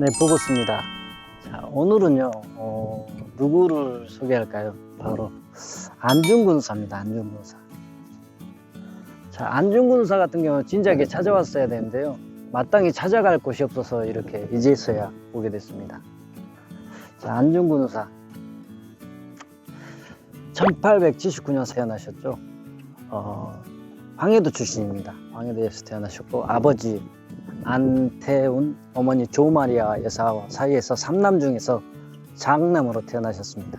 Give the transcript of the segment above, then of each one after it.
네, 보고있습니다. 자, 오늘은요, 누구를 소개할까요? 바로 안중근 의사입니다. 안중근 의사. 자, 안중근 의사 같은 경우는 진작에 찾아왔어야 되는데요. 마땅히 찾아갈 곳이 없어서 이렇게 이제서야 오게 됐습니다. 자, 안중근 의사. 1879년 태어나셨죠. 황해도 출신입니다. 황해도에서 태어나셨고, 아버지 안태운, 어머니 조마리아 여사 사이에서 3남 중에서 장남으로 태어나셨습니다.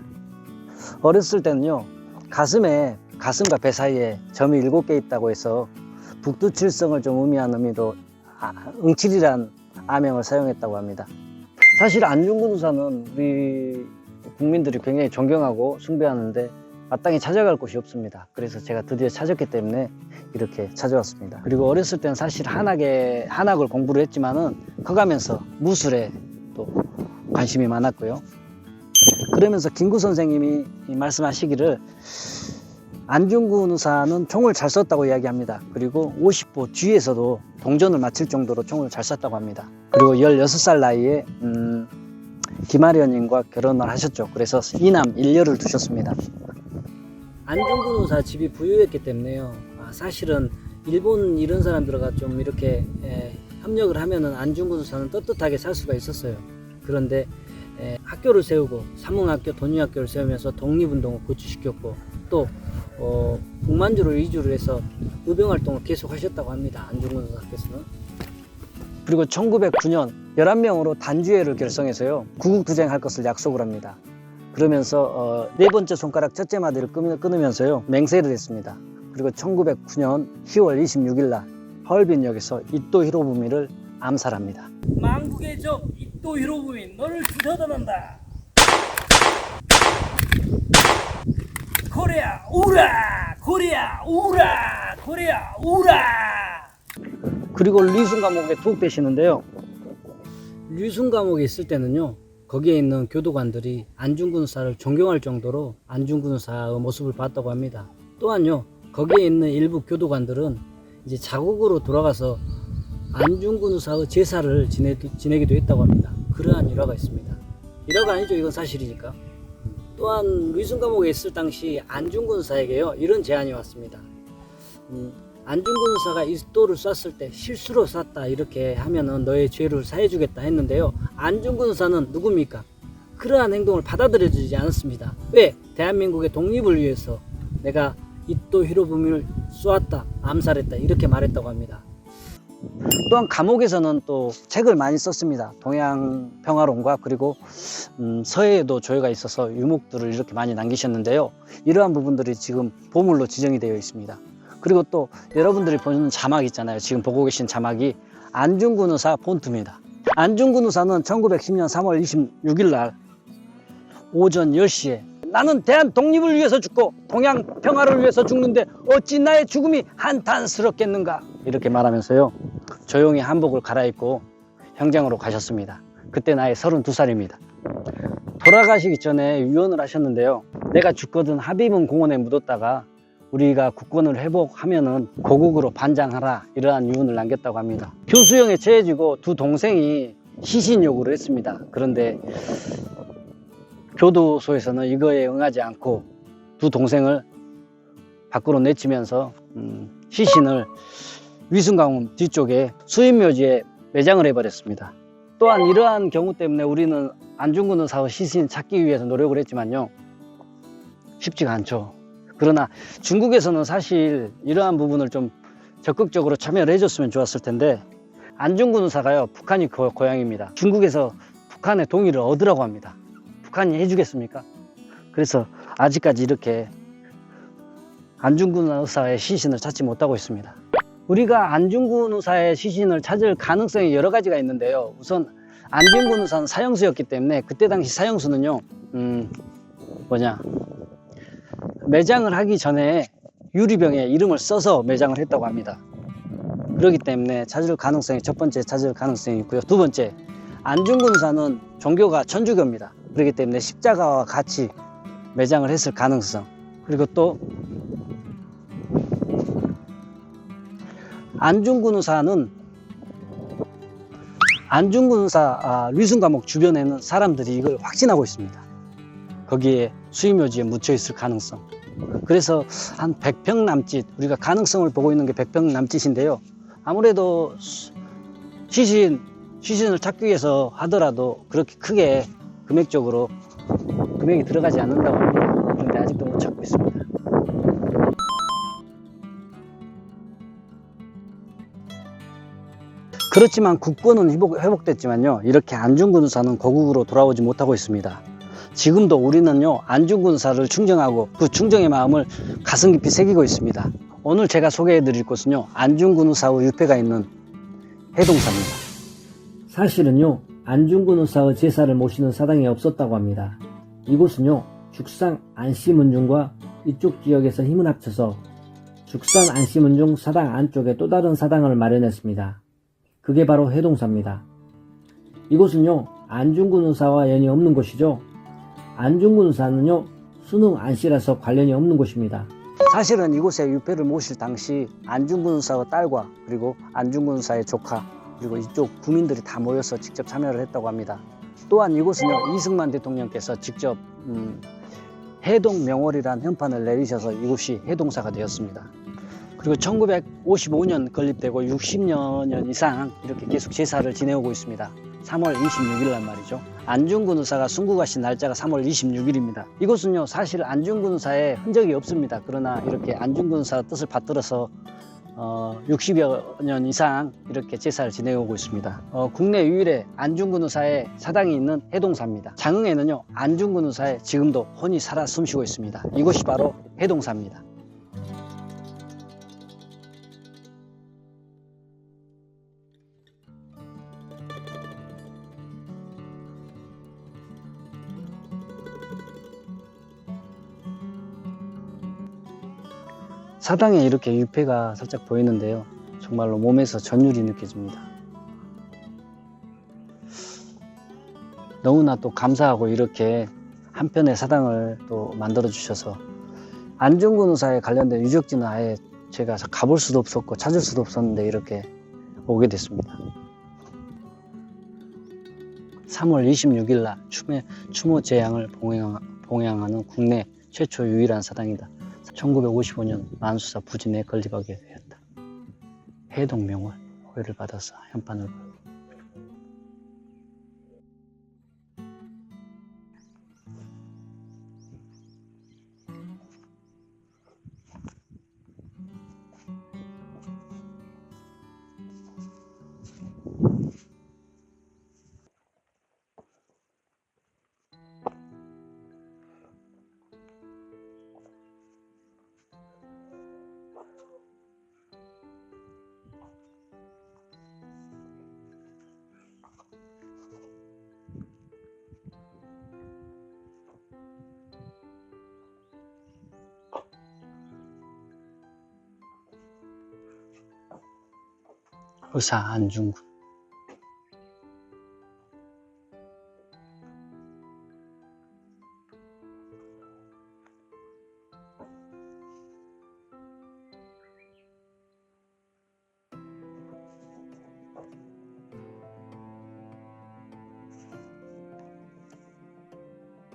어렸을 때는요, 가슴과 배 사이에 점이 7개 있다고 해서 북두칠성을 좀 의미한 의미로 응칠이란 아명을 사용했다고 합니다. 사실 안중근 의사는 우리 국민들이 굉장히 존경하고 숭배하는데 마땅히 찾아갈 곳이 없습니다. 그래서 제가 드디어 찾았기 때문에 이렇게 찾아왔습니다. 그리고 어렸을 때는 사실 한학을 공부를 했지만은 커가면서 무술에 또 관심이 많았고요. 그러면서 김구 선생님이 말씀하시기를 안중근 의사는 총을 잘 쐈다고 이야기합니다. 그리고 50보 뒤에서도 동전을 맞힐 정도로 총을 잘 쐈다고 합니다. 그리고 16살 나이에 김아련님과 결혼을 하셨죠. 그래서 이남 1녀를 두셨습니다. 안중근 의사 집이 부유했기 때문에요. 사실은 일본 이런 사람들과 좀 이렇게 협력을 하면은 안중근 의사는 떳떳하게 살 수가 있었어요. 그런데 학교를 세우고 삼흥학교, 돈유학교를 세우면서 독립운동을 구축시켰고 또 북만주로 이주를 해서 의병활동을 계속 하셨다고 합니다. 안중근 의사께서는. 그리고 1909년 11명으로 단주회를 결성해서요, 구국투쟁할 것을 약속을 합니다. 그러면서 네 번째 손가락 첫째 마디를 끊으면서요, 맹세를 했습니다. 그리고 1909년 10월 26일 날 하얼빈역에서 이토 히로부미를 암살합니다. 만국의 적 이토 히로부미, 너를 주저다난다. 코리아 우라! 코리아 우라! 코리아 우라! 그리고 류순 감옥에 투옥되시는데요. 류순 감옥에 있을 때는요, 거기에 있는 교도관들이 안중근 의사를 존경할 정도로 안중근 의사의 모습을 봤다고 합니다. 또한요, 거기에 있는 일부 교도관들은 이제 자국으로 돌아가서 안중근 의사의 제사를 지내기도 했다고 합니다. 그러한 일화가 있습니다. 일화가 아니죠, 이건 사실이니까. 또한 류순 감옥에 있을 당시 안중근 의사에게요, 이런 제안이 왔습니다. 안중근 의사가 이토를 쐈을 때 실수로 쐈다 이렇게 하면은 너의 죄를 사해주겠다 했는데요, 안중근 의사는 누굽니까? 그러한 행동을 받아들여주지 않았습니다. 왜? 대한민국의 독립을 위해서 내가 이토 히로부미를 쏘았다, 암살했다 이렇게 말했다고 합니다. 또한 감옥에서는 또 책을 많이 썼습니다. 동양평화론과 그리고 서예에도 조예가 있어서 유목들을 이렇게 많이 남기셨는데요, 이러한 부분들이 지금 보물로 지정이 되어 있습니다. 그리고 또 여러분들이 보는 자막 있잖아요. 지금 보고 계신 자막이 안중근 의사 폰트입니다. 안중근 의사는 1910년 3월 26일 날 오전 10시에 나는 대한 독립을 위해서 죽고 동양 평화를 위해서 죽는데 어찌 나의 죽음이 한탄스럽겠는가 이렇게 말하면서요, 조용히 한복을 갈아입고 형장으로 가셨습니다. 그때 나이 32살입니다. 돌아가시기 전에 유언을 하셨는데요, 내가 죽거든 하비문 공원에 묻었다가 우리가 국권을 회복하면은 고국으로 반장하라 이러한 유언을 남겼다고 합니다. 교수형에 처해지고 두 동생이 시신 요구를 했습니다. 그런데 교도소에서는 이거에 응하지 않고 두 동생을 밖으로 내치면서 시신을 위순강원 뒤쪽에 수인묘지에 매장을 해버렸습니다. 또한 이러한 경우 때문에 우리는 안중근 의사의 시신 찾기 위해서 노력을 했지만요, 쉽지가 않죠. 그러나 중국에서는 사실 이러한 부분을 좀 적극적으로 참여를 해줬으면 좋았을 텐데, 안중근 의사가요, 북한이 고향입니다. 중국에서 북한의 동의를 얻으라고 합니다. 북한이 해주겠습니까? 그래서 아직까지 이렇게 안중근 의사의 시신을 찾지 못하고 있습니다. 우리가 안중근 의사의 시신을 찾을 가능성이 여러 가지가 있는데요, 우선 안중근 의사는 사형수였기 때문에 그때 당시 사형수는요, 매장을 하기 전에 유리병에 이름을 써서 매장을 했다고 합니다. 그렇기 때문에 첫 번째 찾을 가능성이 있고요. 두 번째, 안중근 의사는 종교가 천주교입니다. 그렇기 때문에 십자가와 같이 매장을 했을 가능성, 그리고 또 안중근 의사는 안중근사 리순 감옥 주변에는 사람들이 이걸 확신하고 있습니다. 거기에 수임묘지에 묻혀 있을 가능성. 그래서 한 100평 남짓, 우리가 가능성을 보고 있는 게 100평 남짓인데요. 아무래도 시신을 찾기 위해서 하더라도 그렇게 크게 금액적으로 금액이 들어가지 않는다고 합니다. 그런데 아직도 못 찾고 있습니다. 그렇지만 국권은 회복됐지만요, 이렇게 안중근사는 고국으로 돌아오지 못하고 있습니다. 지금도 우리는요, 안중근사를 충정하고 그 충정의 마음을 가슴 깊이 새기고 있습니다. 오늘 제가 소개해 드릴 곳은요, 안중근사의 유패가 있는 해동사입니다. 사실은요, 안중근사의 제사를 모시는 사당이 없었다고 합니다. 이곳은요, 죽상 안시문중과 이쪽 지역에서 힘을 합쳐서 죽산 안시문중 사당 안쪽에 또 다른 사당을 마련했습니다. 그게 바로 해동사입니다. 이곳은요, 안중근사와 연이 없는 곳이죠. 안중근사는요, 수능 안씨라서 관련이 없는 곳입니다. 사실은 이곳에 유패를 모실 당시 안중근사의 딸과 그리고 안중근사의 조카 그리고 이쪽 구민들이 다 모여서 직접 참여를 했다고 합니다. 또한 이곳은요, 이승만 대통령께서 직접 해동명월이라는 현판을 내리셔서 이곳이 해동사가 되었습니다. 그리고 1955년 건립되고 60여 년 이상 이렇게 계속 제사를 지내오고 있습니다. 3월 26일 날 말이죠. 안중근사가 순국하신 날짜가 3월 26일입니다. 이곳은요, 사실 안중근사의 흔적이 없습니다. 그러나 이렇게 안중근사 뜻을 받들어서 60여 년 이상 이렇게 제사를 지내오고 있습니다. 국내 유일의 안중근사의 사당이 있는 해동사입니다. 장흥에는요, 안중근사의 지금도 혼이 살아 숨쉬고 있습니다. 이곳이 바로 해동사입니다. 사당에 이렇게 유패가 살짝 보이는데요, 정말로 몸에서 전율이 느껴집니다. 너무나 또 감사하고 이렇게 한편의 사당을 또 만들어 주셔서 안중근사에 관련된 유적지는 아예 제가 가볼 수도 없었고 찾을 수도 없었는데 이렇게 오게 됐습니다. 3월 26일 날 추모제양을 봉양하는 국내 최초 유일한 사당이다. 1955년 만수사 부진에 건립하게 되었다. 해동명월 호의를 받아서 현판을 보여. 의사 안중근.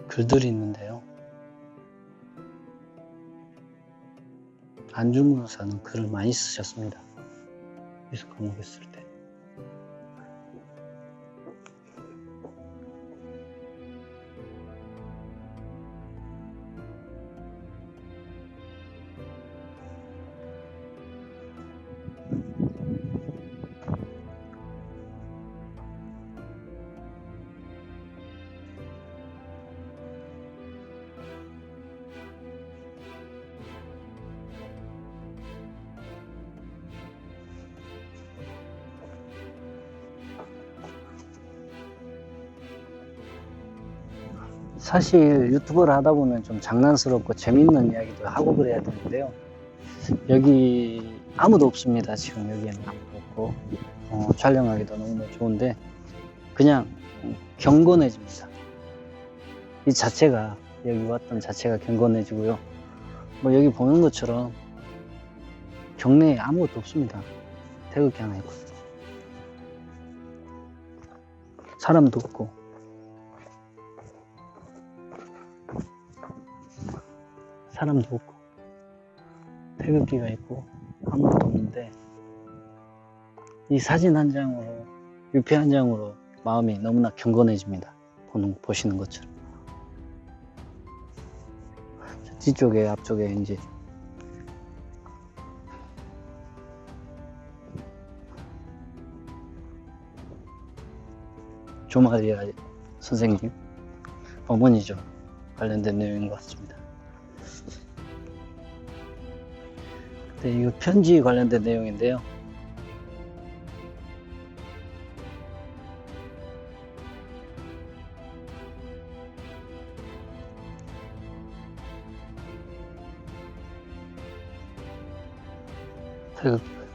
글들이 있는데요, 안중근 의사는 글을 많이 쓰셨습니다. 미술 과목했을 때. 사실 유튜브를 하다 보면 좀 장난스럽고 재밌는 이야기도 하고 그래야 되는데요, 여기 아무도 없습니다. 지금 여기에는 아무도 없고 촬영하기도 너무 좋은데 그냥 경건해집니다. 이 자체가, 여기 왔던 자체가 경건해지고요, 뭐 여기 보는 것처럼 경내에 아무것도 없습니다. 태극기 하나 있고 사람도 없고. 사람도 없고. 태극기가 있고 아무것도 없는데 이 사진 한 장으로, 유피 한 장으로 마음이 너무나 경건해집니다. 보시는 것처럼. 뒤쪽에, 앞쪽에 이제 조마리아 선생님, 어머니죠. 관련된 내용인 것 같습니다. 네, 이거 편지 관련된 내용인데요. 태극기